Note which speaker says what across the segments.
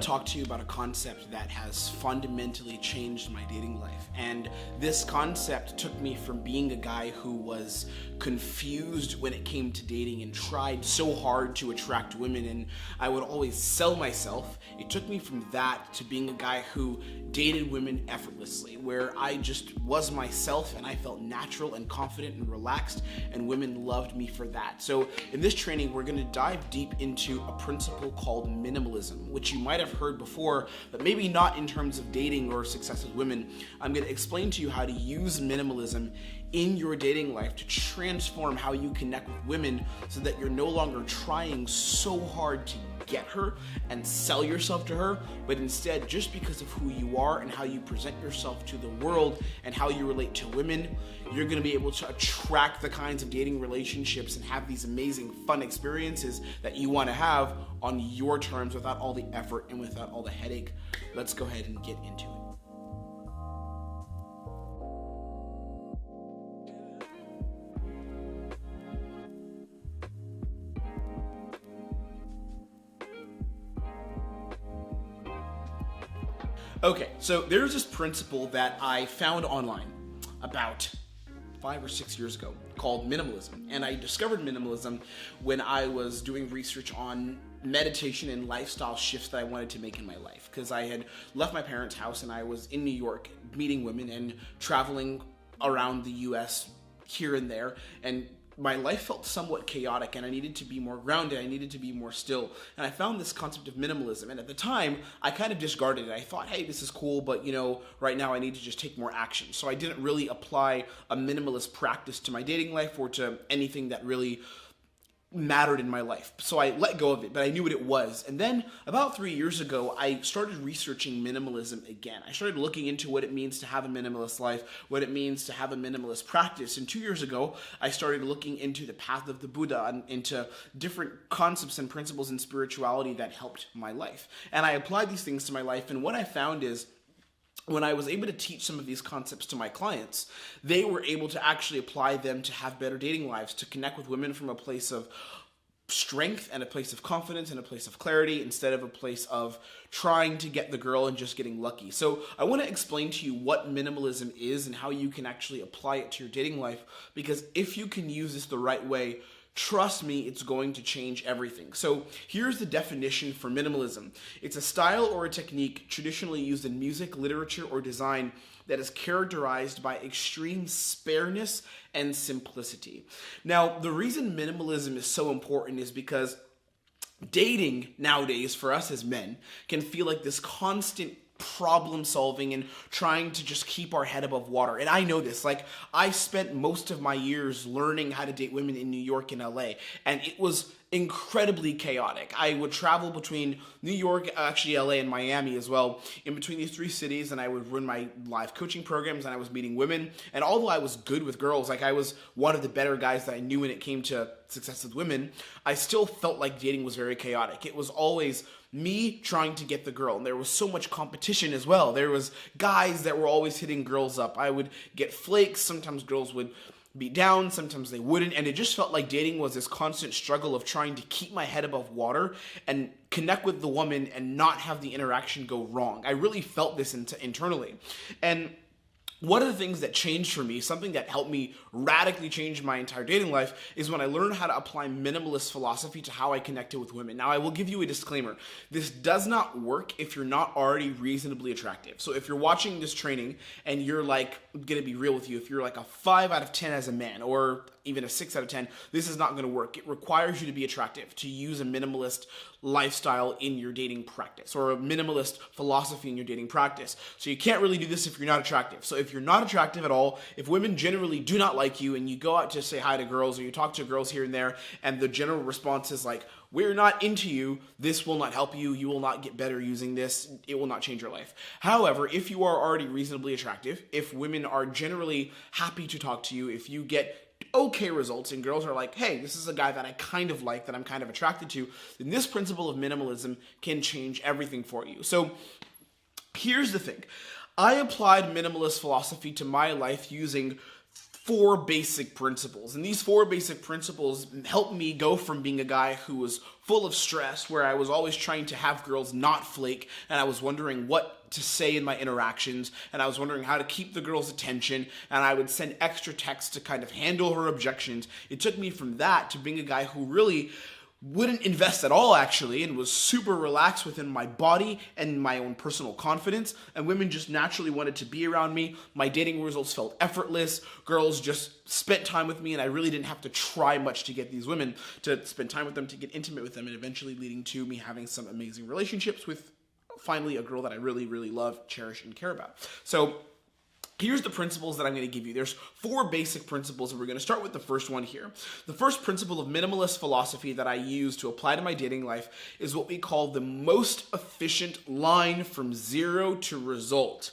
Speaker 1: to talk to you about a concept that has fundamentally changed my dating life. And this concept took me from being a guy who was confused when it came to dating and tried so hard to attract women, and I would always sell myself. It took me from that to being a guy who dated women effortlessly, where I just was myself and I felt natural and confident and relaxed, and women loved me for that. So in this training, we're going to dive deep into a principle called minimalism, which you might have heard before, but maybe not in terms of dating or success with women. I'm going to explain to you how to use minimalism in your dating life to transform how you connect with women so that you're no longer trying so hard to get her and sell yourself to her, but instead, just because of who you are and how you present yourself to the world and how you relate to women, you're going to be able to attract the kinds of dating relationships and have these amazing fun experiences that you want to have on your terms without all the effort and without all the headache. Let's go ahead and get into it. Okay, so there's this principle that I found online about 5 or 6 years ago called minimalism. And I discovered minimalism when I was doing research on meditation and lifestyle shifts that I wanted to make in my life. Because I had left my parents' house and I was in New York meeting women and traveling around the US here and there, and my life felt somewhat chaotic and I needed to be more grounded, I needed to be more still. And I found this concept of minimalism, and at the time, I kind of discarded it. I thought, hey, this is cool, but right now I need to just take more action. So I didn't really apply a minimalist practice to my dating life or to anything that really mattered in my life. So I let go of it, but I knew what it was. And then about 3 years ago, I started researching minimalism again. I started looking into what it means to have a minimalist life, what it means to have a minimalist practice. And 2 years ago, I started looking into the path of the Buddha and into different concepts and principles in spirituality that helped my life. And I applied these things to my life. And what I found is, when I was able to teach some of these concepts to my clients, they were able to actually apply them to have better dating lives, to connect with women from a place of strength and a place of confidence and a place of clarity instead of a place of trying to get the girl and just getting lucky. So I want to explain to you what minimalism is and how you can actually apply it to your dating life, because if you can use this the right way, trust me, it's going to change everything. So here's the definition for minimalism. It's a style or a technique traditionally used in music, literature, or design that is characterized by extreme spareness and simplicity. Now, the reason minimalism is so important is because dating nowadays for us as men can feel like this constant problem solving and trying to just keep our head above water. And I know this, I spent most of my years learning how to date women in New York and LA, and it was incredibly chaotic. I would travel between New York, actually LA and Miami as well, in between these three cities, and I would run my live coaching programs, and I was meeting women. And although I was good with girls, I was one of the better guys that I knew when it came to success with women, I still felt like dating was very chaotic. It was always me trying to get the girl, and there was so much competition as well. There was guys that were always hitting girls up. I would get flakes. Sometimes girls would be down, sometimes they wouldn't, and it just felt like dating was this constant struggle of trying to keep my head above water and connect with the woman and not have the interaction go wrong. I really felt this internally. And one of the things that changed for me, something that helped me radically change my entire dating life, is when I learned how to apply minimalist philosophy to how I connected with women. Now, I will give you a disclaimer. This does not work if you're not already reasonably attractive. So if you're watching this training and you're going to be real with you, if you're a 5 out of 10 as a man or even a 6 out of 10, this is not going to work. It requires you to be attractive, to use a minimalist lifestyle in your dating practice or a minimalist philosophy in your dating practice. So you can't really do this if you're not attractive. So if you're not attractive at all, if women generally do not like you and you go out to say hi to girls or you talk to girls here and there and the general response is we're not into you, this will not help you, you will not get better using this, it will not change your life. However, if you are already reasonably attractive, if women are generally happy to talk to you, if you get okay results and girls are like, hey, this is a guy that I kind of like, that I'm kind of attracted to, then this principle of minimalism can change everything for you. So here's the thing. I applied minimalist philosophy to my life using four basic principles. And these four basic principles helped me go from being a guy who was full of stress, where I was always trying to have girls not flake, and I was wondering what to say in my interactions, and I was wondering how to keep the girl's attention, and I would send extra texts to kind of handle her objections. It took me from that to being a guy who really wouldn't invest at all, actually, and was super relaxed within my body and my own personal confidence, and women just naturally wanted to be around me. My dating results felt effortless. Girls just spent time with me, and I really didn't have to try much to get these women to spend time with them, to get intimate with them, and eventually leading to me having some amazing relationships with finally a girl that I really, really love, cherish, and care about. So here's the principles that I'm going to give you. There's four basic principles, and we're going to start with the first one here. The first principle of minimalist philosophy that I use to apply to my dating life is what we call the most efficient line from zero to result.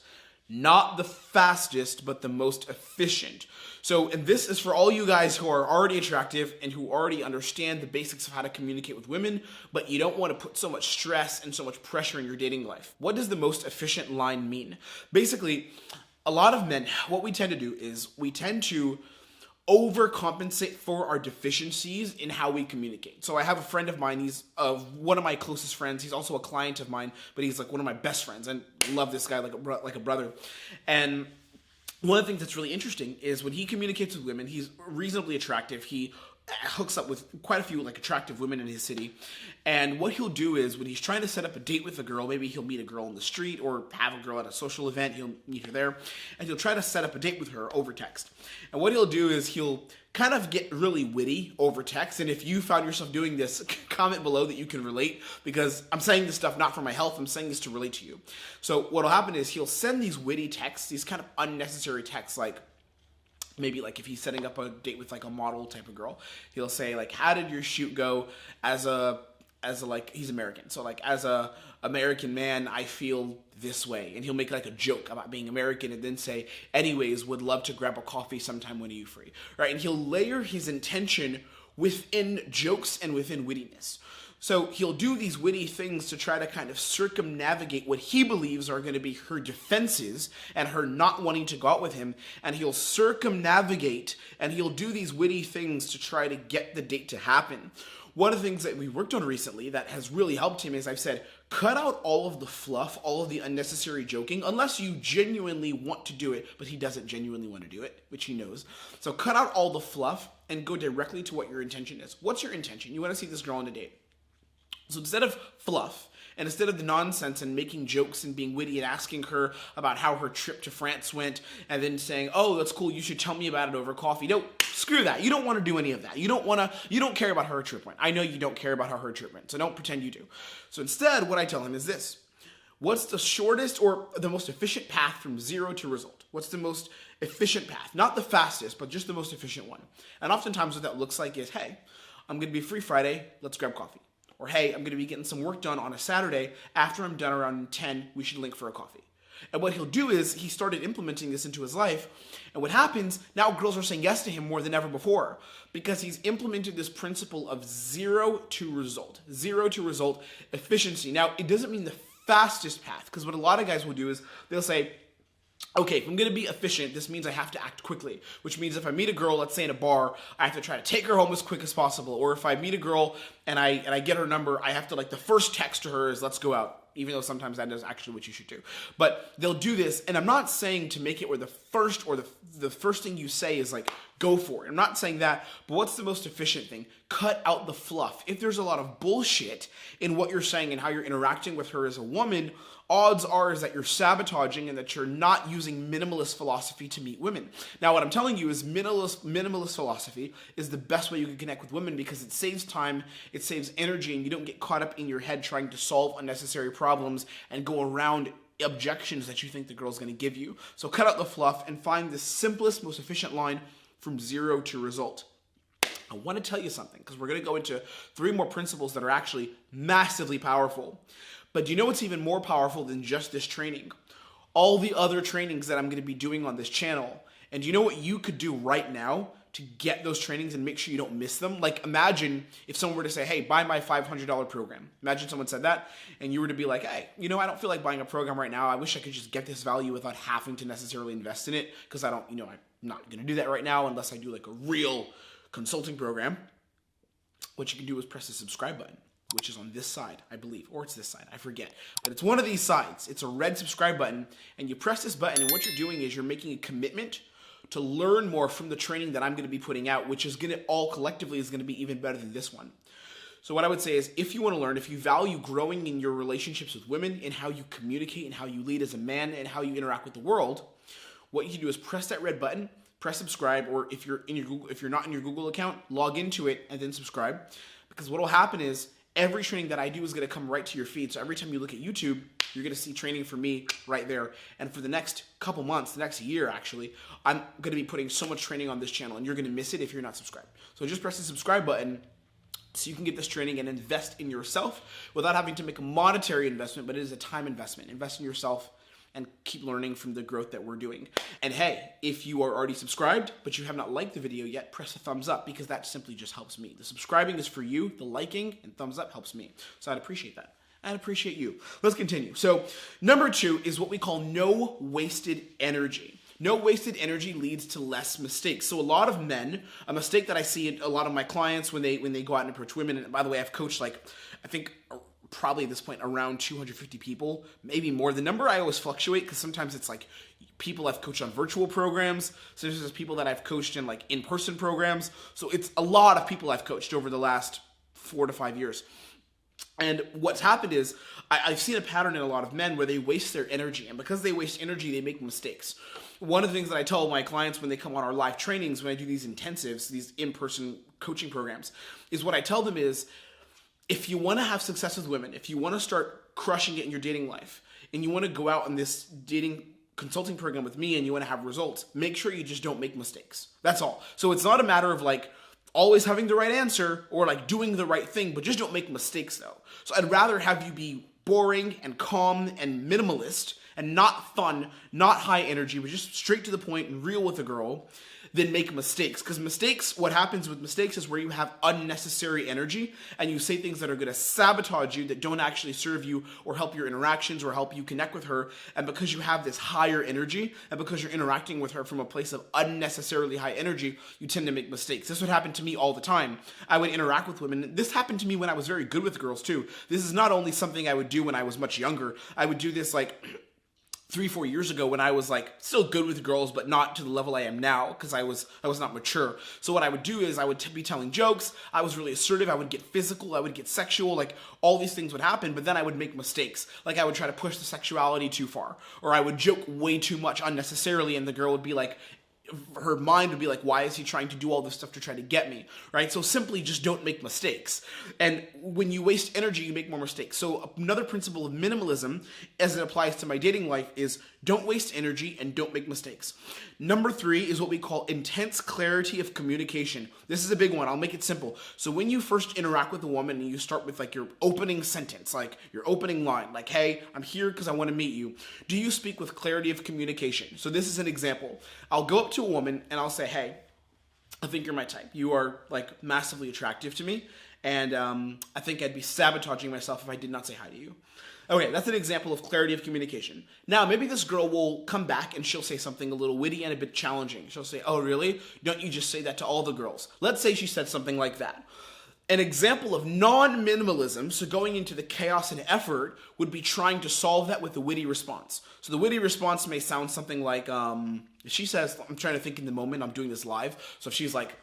Speaker 1: Not the fastest, but the most efficient. So, and this is for all you guys who are already attractive and who already understand the basics of how to communicate with women, but you don't want to put so much stress and so much pressure in your dating life. What does the most efficient line mean? Basically, a lot of men, what we tend to do is we tend to overcompensate for our deficiencies in how we communicate. So I have a friend of mine, he's one of my closest friends. He's also a client of mine, but he's like one of my best friends, and love this guy like a brother. And one of the things that's really interesting is when he communicates with women, he's reasonably attractive. He hooks up with quite a few like attractive women in his city, and what he'll do is when he's trying to set up a date with a girl, maybe he'll meet a girl in the street or have a girl at a social event, he'll meet her there, and he'll try to set up a date with her over text. And what he'll do is he'll kind of get really witty over text, and if you found yourself doing this, comment below that you can relate, because I'm saying this stuff not for my health, I'm saying this to relate to you. So what'll happen is he'll send these witty texts, these kind of unnecessary texts, like maybe like if he's setting up a date with like a model type of girl, he'll say like, how did your shoot go? As a like, he's American, so like as a American man, I feel this way. And he'll make like a joke about being American and then say, anyways, would love to grab a coffee sometime when are you free, right? And he'll layer his intention within jokes and within wittiness. So he'll do these witty things to try to kind of circumnavigate what he believes are going to be her defenses and her not wanting to go out with him. And he'll circumnavigate and he'll do these witty things to try to get the date to happen. One of the things that we worked on recently that has really helped him is I've said, cut out all of the fluff, all of the unnecessary joking, unless you genuinely want to do it, but he doesn't genuinely want to do it, which he knows. So cut out all the fluff and go directly to what your intention is. What's your intention? You want to see this girl on a date. So instead of fluff, and instead of the nonsense and making jokes and being witty and asking her about how her trip to France went and then saying, oh, that's cool, you should tell me about it over coffee. No, screw that. You don't want to do any of that. You don't care about how her trip went. I know you don't care about how her trip went, so don't pretend you do. So instead, what I tell him is this. What's the shortest or the most efficient path from zero to result? What's the most efficient path? Not the fastest, but just the most efficient one. And oftentimes what that looks like is, hey, I'm going to be free Friday, let's grab coffee. Or, hey, I'm going to be getting some work done on a Saturday. After I'm done around 10, we should link for a coffee. And what he'll do is he started implementing this into his life. And what happens, now girls are saying yes to him more than ever before because he's implemented this principle of zero to result efficiency. Now, it doesn't mean the fastest path, because what a lot of guys will do is they'll say, okay, if I'm going to be efficient, this means I have to act quickly, which means if I meet a girl, let's say in a bar, I have to try to take her home as quick as possible. Or if I meet a girl and I get her number, I have to, like, the first text to her is let's go out, even though sometimes that is actually what you should do. But they'll do this, and I'm not saying to make it where the first thing you say is like, go for it. I'm not saying that, but what's the most efficient thing? Cut out the fluff. If there's a lot of bullshit in what you're saying and how you're interacting with her as a woman, odds are is that you're sabotaging and that you're not using minimalist philosophy to meet women. Now, what I'm telling you is minimalist philosophy is the best way you can connect with women because it saves time, it saves energy, and you don't get caught up in your head trying to solve unnecessary problems and go around objections that you think the girl's going to give you. So cut out the fluff and find the simplest, most efficient line from zero to result. I want to tell you something because we're going to go into 3 more principles that are actually massively powerful. But do you know what's even more powerful than just this training? All the other trainings that I'm going to be doing on this channel. And do you know what you could do right now to get those trainings and make sure you don't miss them? Like, imagine if someone were to say, hey, buy my $500 program. Imagine someone said that, and you were to be like, hey, you know, I don't feel like buying a program right now. I wish I could just get this value without having to necessarily invest in it because I don't, not going to do that right now unless I do like a real consulting program. What you can do is press the subscribe button, which is on this side, I believe, or it's this side, I forget. But it's one of these sides. It's a red subscribe button, and you press this button, and what you're doing is you're making a commitment to learn more from the training that I'm going to be putting out, which is going to all collectively is going to be even better than this one. So what I would say is, if you want to learn, if you value growing in your relationships with women and how you communicate and how you lead as a man and how you interact with the world, what you can do is press that red button, press subscribe, or if you're not in your Google account, log into it and then subscribe. Because what will happen is every training that I do is going to come right to your feed. So every time you look at YouTube, you're going to see training from me right there. And for the next couple months, the next year actually, I'm going to be putting so much training on this channel, and you're going to miss it if you're not subscribed. So just press the subscribe button so you can get this training and invest in yourself without having to make a monetary investment, but it is a time investment. Invest in yourself and keep learning from the growth that we're doing. And hey, if you are already subscribed, but you have not liked the video yet, press the thumbs up, because that simply just helps me. The subscribing is for you, the liking and thumbs up helps me. So I'd appreciate that. I'd appreciate you. Let's continue. So number 2 is what we call no wasted energy. No wasted energy leads to less mistakes. So a lot of men, a mistake that I see in a lot of my clients when they go out and approach women, and by the way, I've coached like, I think probably at this point around 250 people, maybe more. The number I always fluctuate because sometimes it's like people I've coached on virtual programs. So there's people that I've coached in like in-person programs. So it's a lot of people I've coached over the last 4 to 5 years. And what's happened is I've seen a pattern in a lot of men where they waste their energy. And because they waste energy, they make mistakes. One of the things that I tell my clients when they come on our live trainings, when I do these intensives, these in-person coaching programs, is what I tell them is, if you want to have success with women, if you want to start crushing it in your dating life, and you want to go out on this dating consulting program with me and you want to have results, make sure you just don't make mistakes. That's all. So it's not a matter of like always having the right answer or like doing the right thing, but just don't make mistakes though. So I'd rather have you be boring and calm and minimalist and not fun, not high energy, but just straight to the point and real with a girl, than make mistakes. Because mistakes, what happens with mistakes is where you have unnecessary energy and you say things that are going to sabotage you, that don't actually serve you or help your interactions or help you connect with her. And because you have this higher energy and because you're interacting with her from a place of unnecessarily high energy, you tend to make mistakes. This would happen to me all the time. I would interact with women. This happened to me when I was very good with girls too. This is not only something I would do when I was much younger. I would do this like 3-4 years ago when I was like still good with girls, but not to the level I am now because I was not mature. So what I would do is I would be telling jokes. I was really assertive. I would get physical. I would get sexual. Like all these things would happen, but then I would make mistakes. Like I would try to push the sexuality too far, or I would joke way too much unnecessarily, and the girl would be like, her mind would be like, why is he trying to do all this stuff to try to get me, right? So simply just don't make mistakes. And when you waste energy, you make more mistakes. So another principle of minimalism, as it applies to my dating life, is don't waste energy and don't make mistakes. Number 3 is what we call intense clarity of communication. This is a big one. I'll make it simple. So when you first interact with a woman and you start with like your opening sentence, like your opening line, like, hey, I'm here because I want to meet you. Do you speak with clarity of communication? So this is an example. I'll go up to a woman and I'll say, hey, I think you're my type. You are like massively attractive to me. And I think I'd be sabotaging myself if I did not say hi to you. Okay, that's an example of clarity of communication. Now, maybe this girl will come back and she'll say something a little witty and a bit challenging. She'll say, oh, really? Don't you just say that to all the girls? Let's say she said something like that. An example of non-minimalism, so going into the chaos and effort, would be trying to solve that with a witty response. So the witty response may sound something like, she says, I'm trying to think in the moment, I'm doing this live. So if she's like,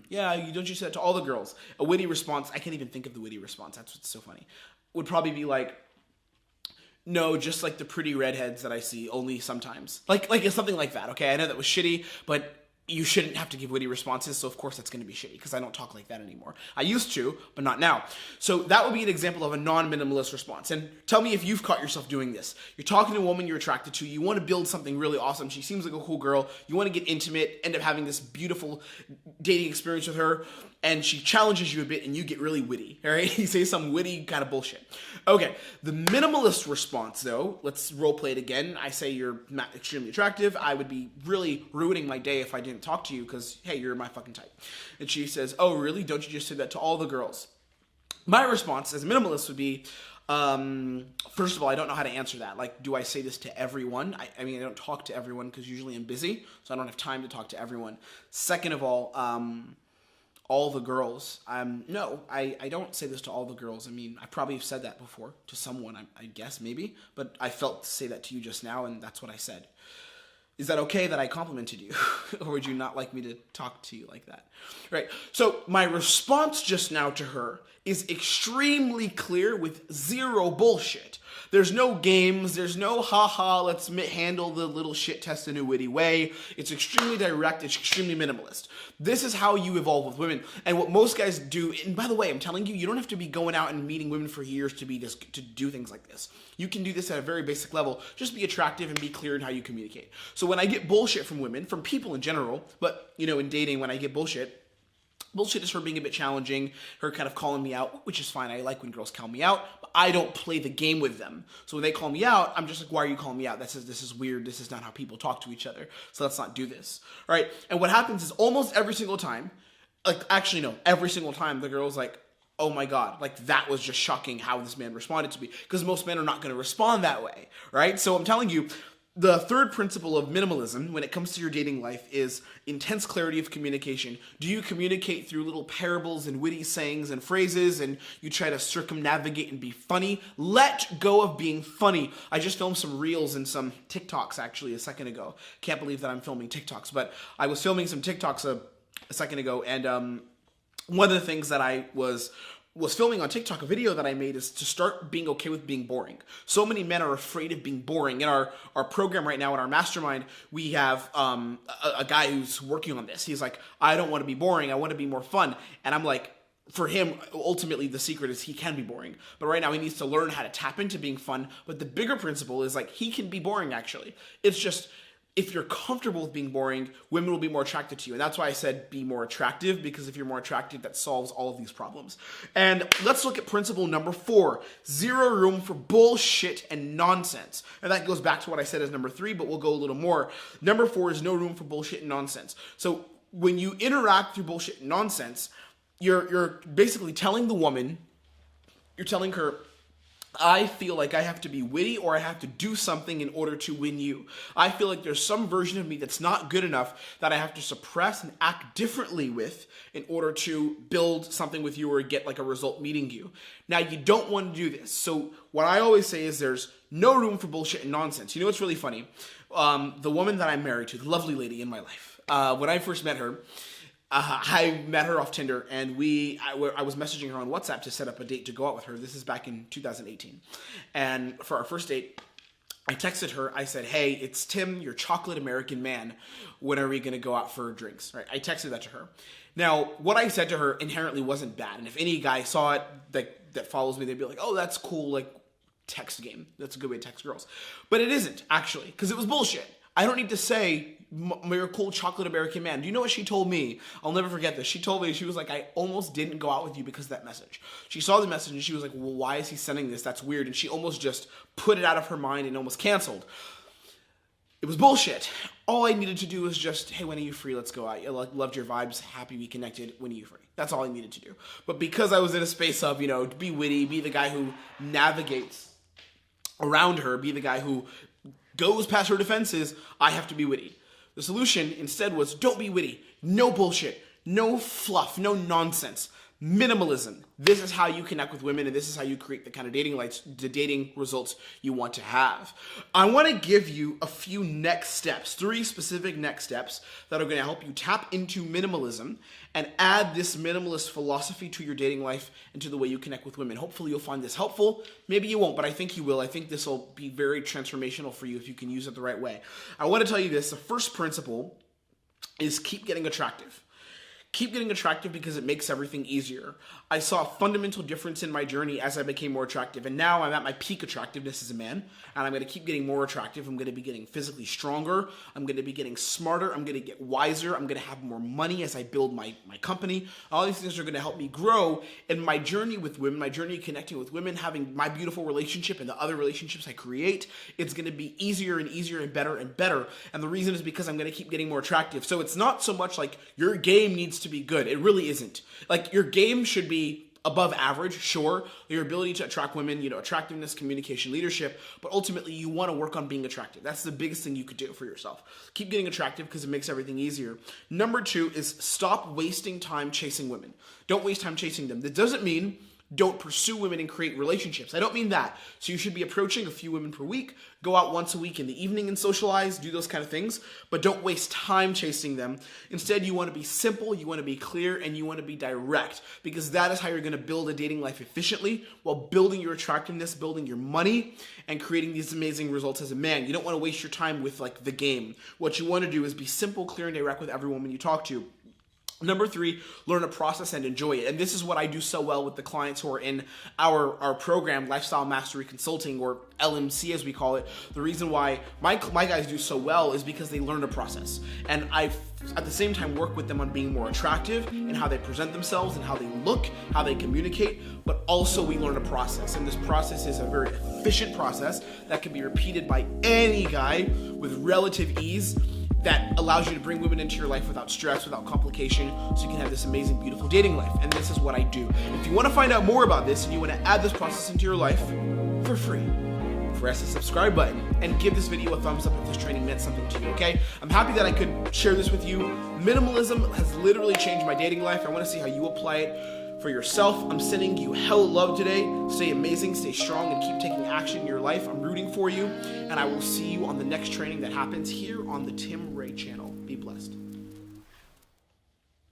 Speaker 1: yeah, don't you say that to all the girls? A witty response, I can't even think of the witty response, that's what's so funny, would probably be like, no, just like the pretty redheads that I see, only sometimes. Like something like that, okay? I know that was shitty, but you shouldn't have to give witty responses, so of course that's going to be shitty because I don't talk like that anymore. I used to, but not now. So that would be an example of a non-minimalist response. And tell me if you've caught yourself doing this. You're talking to a woman you're attracted to. You want to build something really awesome. She seems like a cool girl. You want to get intimate, end up having this beautiful dating experience with her, and she challenges you a bit and you get really witty, all right? You say some witty kind of bullshit. Okay, the minimalist response though, let's role play it again. I say you're extremely attractive. I would be really ruining my day if I didn't talk to you because, hey, you're my fucking type. And she says, oh, really? Don't you just say that to all the girls? My response as a minimalist would be, First of all, I don't know how to answer that. Like, do I say this to everyone? I mean, I don't talk to everyone because usually I'm busy, so I don't have time to talk to everyone. Second of all the girls. No, I don't say this to all the girls. I mean, I probably have said that before to someone, I guess, maybe, but I felt to say that to you just now, and that's what I said. Is that okay that I complimented you? Or would you not like me to talk to you like that? Right. So my response just now to her is extremely clear with zero bullshit. There's no games. There's no haha, let's handle the little shit test in a witty way. It's extremely direct. It's extremely minimalist. This is how you evolve with women. And what most guys do, and by the way, I'm telling you, you don't have to be going out and meeting women for years to do things like this. You can do this at a very basic level. Just be attractive and be clear in how you communicate. So when I get bullshit from women, from people in general, but in dating, when I get bullshit is her being a bit challenging, her kind of calling me out, which is fine. I like when girls call me out, but I don't play the game with them. So when they call me out, I'm just like, why are you calling me out? This is weird. This is not how people talk to each other. So let's not do this. All right. And what happens is almost every single time, every single time the girl's like, oh my God, like that was just shocking how this man responded to me. Because most men are not going to respond that way. Right. So I'm telling you, the third principle of minimalism when it comes to your dating life is intense clarity of communication. Do you communicate through little parables and witty sayings and phrases and you try to circumnavigate and be funny? Let go of being funny. I just filmed some reels and some TikToks actually a second ago. Can't believe that I'm filming TikToks, but I was filming some TikToks a second ago, and one of the things that I was filming on TikTok, a video that I made, is to start being okay with being boring. So many men are afraid of being boring. In our program right now, in our mastermind, we have a guy who's working on this. He's like, I don't want to be boring. I want to be more fun. And I'm like, for him, ultimately, the secret is he can be boring. But right now, he needs to learn how to tap into being fun. But the bigger principle is like, he can be boring, actually. It's just, if you're comfortable with being boring, women will be more attracted to you. And that's why I said be more attractive, because if you're more attractive, that solves all of these problems. And let's look at principle number 4, zero room for bullshit and nonsense. And that goes back to what I said as number 3, but we'll go a little more. Number 4 is no room for bullshit and nonsense. So when you interact through bullshit and nonsense, you're basically telling the woman, you're telling her, I feel like I have to be witty or I have to do something in order to win you. I feel like there's some version of me that's not good enough that I have to suppress and act differently with in order to build something with you or get like a result meeting you. Now, you don't want to do this. So what I always say is there's no room for bullshit and nonsense. You know what's really funny? The woman that I'm married to, the lovely lady in my life, when I first met her, I met her off Tinder, and I was messaging her on WhatsApp to set up a date to go out with her. This is back in 2018. And for our first date, I texted her. I said, hey, it's Tim, your chocolate American man. When are we going to go out for drinks? Right? I texted that to her. Now, what I said to her inherently wasn't bad. And if any guy saw it that follows me, they'd be like, oh, that's cool, like text game. That's a good way to text girls. But it isn't, actually, because it was bullshit. I don't need to say, you're a cool chocolate American man. Do you know what she told me? I'll never forget this. She told me, she was like, I almost didn't go out with you because of that message. She saw the message and she was like, well, why is he sending this? That's weird. And she almost just put it out of her mind and almost canceled. It was bullshit. All I needed to do was just, hey, when are you free? Let's go out. I loved your vibes. Happy we connected. When are you free? That's all I needed to do. But because I was in a space of, be witty, be the guy who navigates around her, be the guy who goes past her defenses, I have to be witty. The solution instead was don't be witty, no bullshit, no fluff, no nonsense. Minimalism. This is how you connect with women, and this is how you create the kind of the dating results you want to have. I want to give you a few next steps, 3 specific next steps that are going to help you tap into minimalism and add this minimalist philosophy to your dating life and to the way you connect with women. Hopefully you'll find this helpful. Maybe you won't, but I think you will. I think this will be very transformational for you if you can use it the right way. I want to tell you this. The first principle is keep getting attractive. Keep getting attractive because it makes everything easier. I saw a fundamental difference in my journey as I became more attractive. And now I'm at my peak attractiveness as a man. And I'm going to keep getting more attractive. I'm going to be getting physically stronger. I'm going to be getting smarter. I'm going to get wiser. I'm going to have more money as I build my company. All these things are going to help me grow in my journey with women, my journey connecting with women, having my beautiful relationship and the other relationships I create. It's going to be easier and easier and better and better. And the reason is because I'm going to keep getting more attractive. So it's not so much like your game needs to be good. It really isn't. Like your game should be above average, sure. Your ability to attract women, attractiveness, communication, leadership, but ultimately you want to work on being attractive. That's the biggest thing you could do for yourself. Keep getting attractive because it makes everything easier. Number 2 is stop wasting time chasing women. Don't waste time chasing them. That doesn't mean don't pursue women and create relationships. I don't mean that. So you should be approaching a few women per week, go out once a week in the evening and socialize, do those kind of things, but don't waste time chasing them. Instead, you want to be simple, you want to be clear, and you want to be direct, because that is how you're going to build a dating life efficiently while building your attractiveness, building your money, and creating these amazing results as a man. You don't want to waste your time with the game. What you want to do is be simple, clear, and direct with every woman you talk to. Number 3, learn a process and enjoy it. And this is what I do so well with the clients who are in our program, Lifestyle Mastery Consulting, or LMC as we call it. The reason why my guys do so well is because they learn a process. And I, at the same time, work with them on being more attractive and how they present themselves and how they look, how they communicate, but also we learn a process. And this process is a very efficient process that can be repeated by any guy with relative ease, that allows you to bring women into your life without stress, without complication, so you can have this amazing, beautiful dating life. And this is what I do. If you want to find out more about this and you want to add this process into your life for free, press the subscribe button and give this video a thumbs up if this training meant something to you, okay? I'm happy that I could share this with you. Minimalism has literally changed my dating life. I want to see how you apply it for yourself. I'm sending you hell love today. Stay amazing, stay strong, and keep taking action in your life. I'm rooting for you, and I will see you on the next training that happens here on the Tim Ray channel. Be blessed.